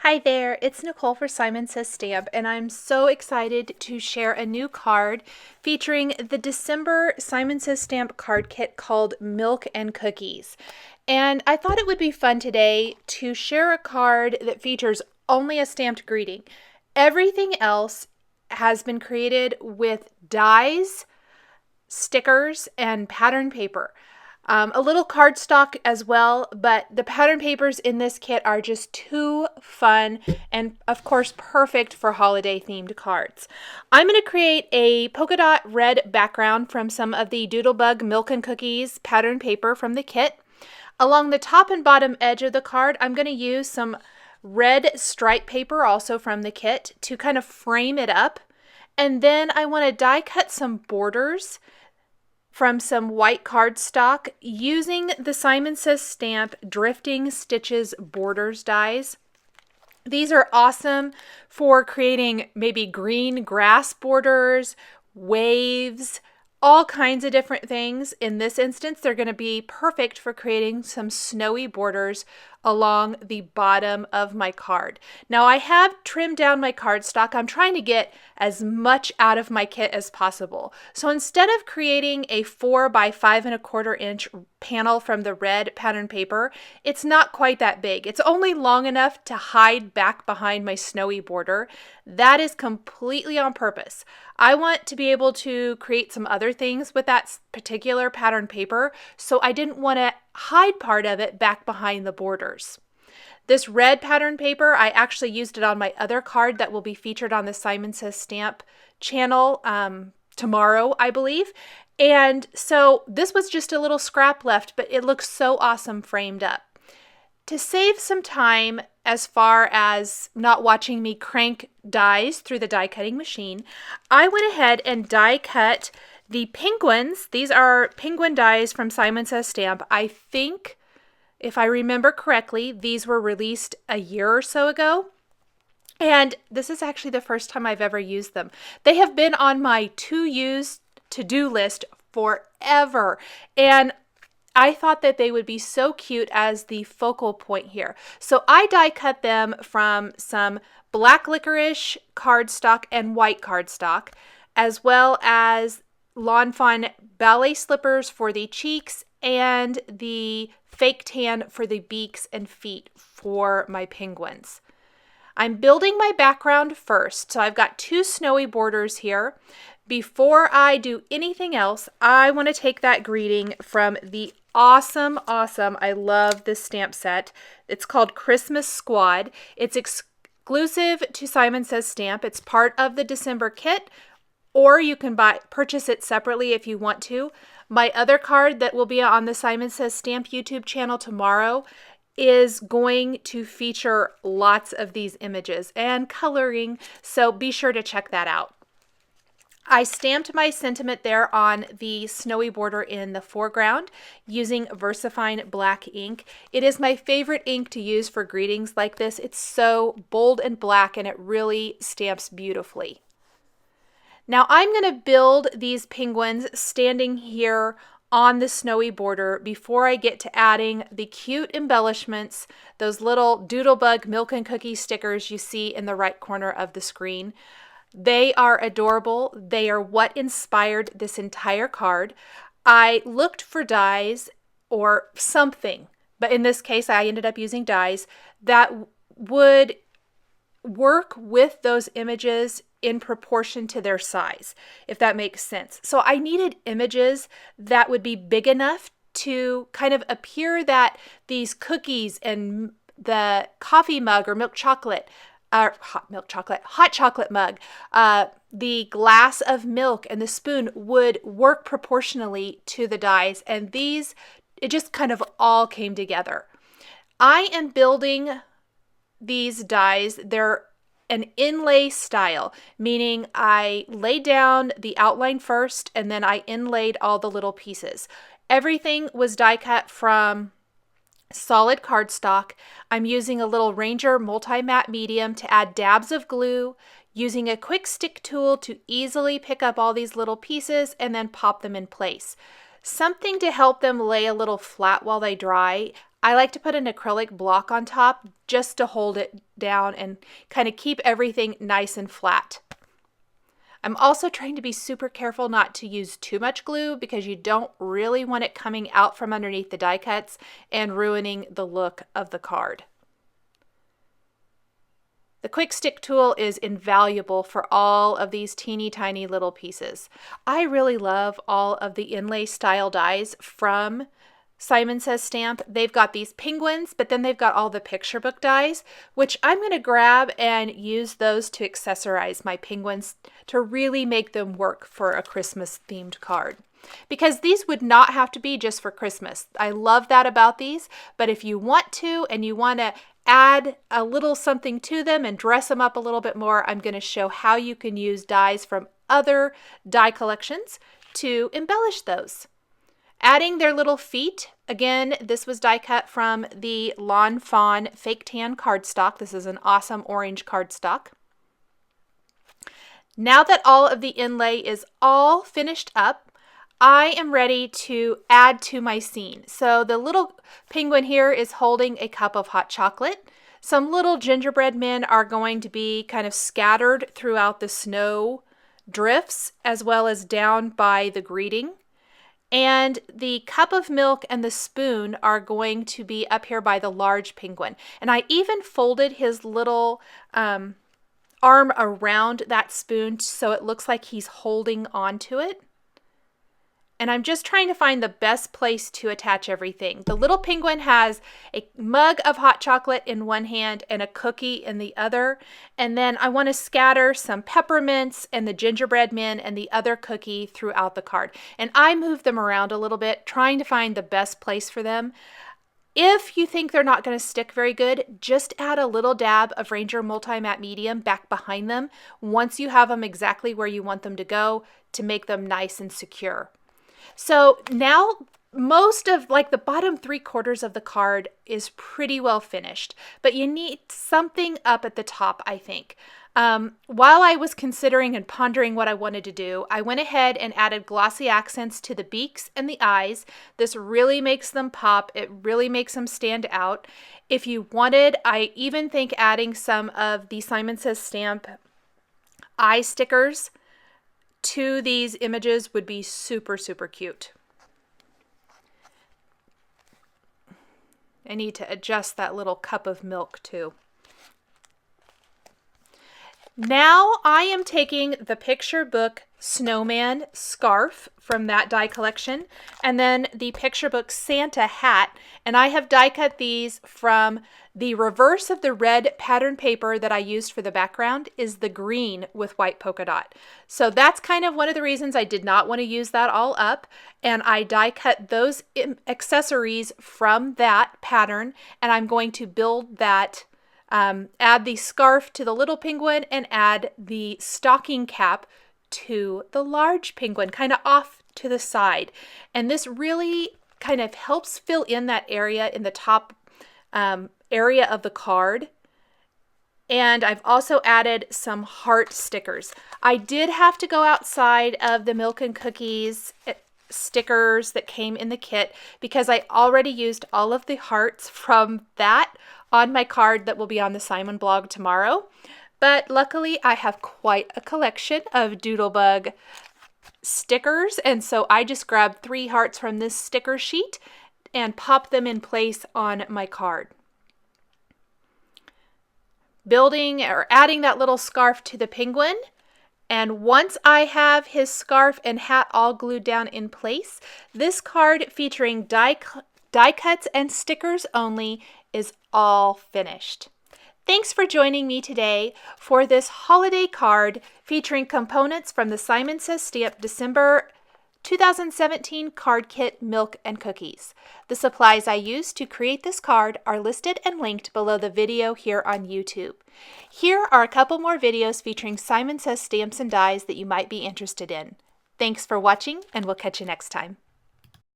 Hi there, it's Nicole for Simon Says Stamp, and I'm so excited to share a new card featuring the December Simon Says Stamp card kit called Milk and Cookies. And I thought it would be fun today to share a card that features only a stamped greeting. Everything else has been created with dies, stickers, and pattern paper. A little cardstock as well, but the pattern papers in this kit are just too fun and of course perfect for holiday themed cards. I'm going to create a polka dot red background from some of the Doodlebug Milk and Cookies pattern paper from the kit. Along the top and bottom edge of the card, I'm going to use some red stripe paper also from the kit to kind of frame it up. And then I want to die cut some borders from some white cardstock using the Simon Says Stamp Drifting Stitches Borders dies. These are awesome for creating maybe green grass borders, waves, all kinds of different things. In this instance, they're going to be perfect for creating some snowy borders along the bottom of my card. Now I have trimmed down my cardstock. I'm trying to get as much out of my kit as possible. So instead of creating a 4 by 5¼ inch panel from the red pattern paper, it's not quite that big. It's only long enough to hide back behind my snowy border. That is completely on purpose. I want to be able to create some other things with that particular pattern paper, so I didn't want to hide part of it back behind the borders. This red pattern paper, I actually used it on my other card that will be featured on the Simon Says Stamp channel tomorrow, I believe. And so this was just a little scrap left, but it looks so awesome framed up. To save some time as far as not watching me crank dies through the die cutting machine, I went ahead and die cut the penguins. These are penguin dies from Simon Says Stamp. I think, if I remember correctly, these were released a year or so ago. And this is actually the first time I've ever used them. They have been on my to-use to-do list forever. And I thought that they would be so cute as the focal point here. So I die cut them from some black licorice cardstock and white cardstock, as well as Lawn Fawn ballet slippers for the cheeks and the fake tan for the beaks and feet for my penguins. I'm building my background first, so I've got 2 snowy borders here. Before I do anything else, I want to take that greeting from the awesome, I love this stamp set. It's called Christmas Squad. It's exclusive to Simon Says Stamp. It's part of the December kit, or you can purchase it separately if you want to. My other card that will be on the Simon Says Stamp YouTube channel tomorrow is going to feature lots of these images and coloring, so be sure to check that out. I stamped my sentiment there on the snowy border in the foreground using VersaFine black ink. It is my favorite ink to use for greetings like this. It's so bold and black and it really stamps beautifully. Now I'm going to build these penguins standing here on the snowy border before I get to adding the cute embellishments, those little Doodlebug Milk and Cookie stickers you see in the right corner of the screen. They are adorable. They are what inspired this entire card. I looked for dies or something, but in this case I ended up using dies that would work with those images in proportion to their size, if that makes sense. So I needed images that would be big enough to kind of appear that these cookies and the coffee mug or hot chocolate mug, the glass of milk and the spoon would work proportionally to the dies, and these, it just kind of all came together. I am building these dies. They're an inlay style, meaning I laid down the outline first and then I inlaid all the little pieces. Everything was die cut from solid cardstock. I'm using a little Ranger multi-matte medium to add dabs of glue, using a quick stick tool to easily pick up all these little pieces and then pop them in place. Something to help them lay a little flat while they dry. I like to put an acrylic block on top just to hold it down and kind of keep everything nice and flat. I'm also trying to be super careful not to use too much glue because you don't really want it coming out from underneath the die cuts and ruining the look of the card. The quick stick tool is invaluable for all of these teeny tiny little pieces. I really love all of the inlay style dies from Simon Says Stamp. They've got these penguins, but then they've got all the picture book dies, which I'm going to grab and use those to accessorize my penguins to really make them work for a Christmas themed card. Because these would not have to be just for Christmas. I love that about these, but if you want to and you want to add a little something to them and dress them up a little bit more, I'm going to show how you can use dies from other die collections to embellish those. Adding their little feet. Again, this was die cut from the Fawn Fake Tan cardstock. This is an awesome orange cardstock. Now that all of the inlay is all finished up, I am ready to add to my scene. So the little penguin here is holding a cup of hot chocolate. Some little gingerbread men are going to be kind of scattered throughout the snow drifts as well as down by the greeting. And the cup of milk and the spoon are going to be up here by the large penguin. And I even folded his little arm around that spoon so it looks like he's holding onto it. And I'm just trying to find the best place to attach everything. The little penguin has a mug of hot chocolate in one hand and a cookie in the other. And then I want to scatter some peppermints and the gingerbread men and the other cookie throughout the card. And I move them around a little bit, trying to find the best place for them. If you think they're not going to stick very good, just add a little dab of Ranger Multi-Matte Medium back behind them once you have them exactly where you want them to go to make them nice and secure. So now most of like the bottom 3/4 of the card is pretty well finished, but you need something up at the top, I think. While I was considering and pondering what I wanted to do, I went ahead and added glossy accents to the beaks and the eyes. This really makes them pop. It really makes them stand out. If you wanted, I even think adding some of the Simon Says Stamp eye stickers to these images would be super, super cute. I need to adjust that little cup of milk too. Now I am taking the picture book snowman scarf from that die collection and then the picture book Santa hat, and I have die cut these from the reverse of the red pattern paper that I used for the background is the green with white polka dot. So that's kind of one of the reasons I did not want to use that all up, and I die cut those accessories from that pattern, and I'm going to build that add the scarf to the little penguin and add the stocking cap to the large penguin, kind of off to the side. And this really kind of helps fill in that area in the top area of the card. And I've also added some heart stickers. I did have to go outside of the milk and cookies stickers that came in the kit because I already used all of the hearts from that on my card that will be on the Simon blog tomorrow. But luckily I have quite a collection of Doodlebug stickers, and so I just grabbed 3 hearts from this sticker sheet and popped them in place on my card. Building or adding that little scarf to the penguin, and once I have his scarf and hat all glued down in place, this card featuring die cuts and stickers only is all finished. Thanks for joining me today for this holiday card featuring components from the Simon Says Stamp December 2017 card kit Milk and Cookies. The supplies I used to create this card are listed and linked below the video here on YouTube. Here are a couple more videos featuring Simon Says stamps and dies that you might be interested in. Thanks for watching, and we'll catch you next time.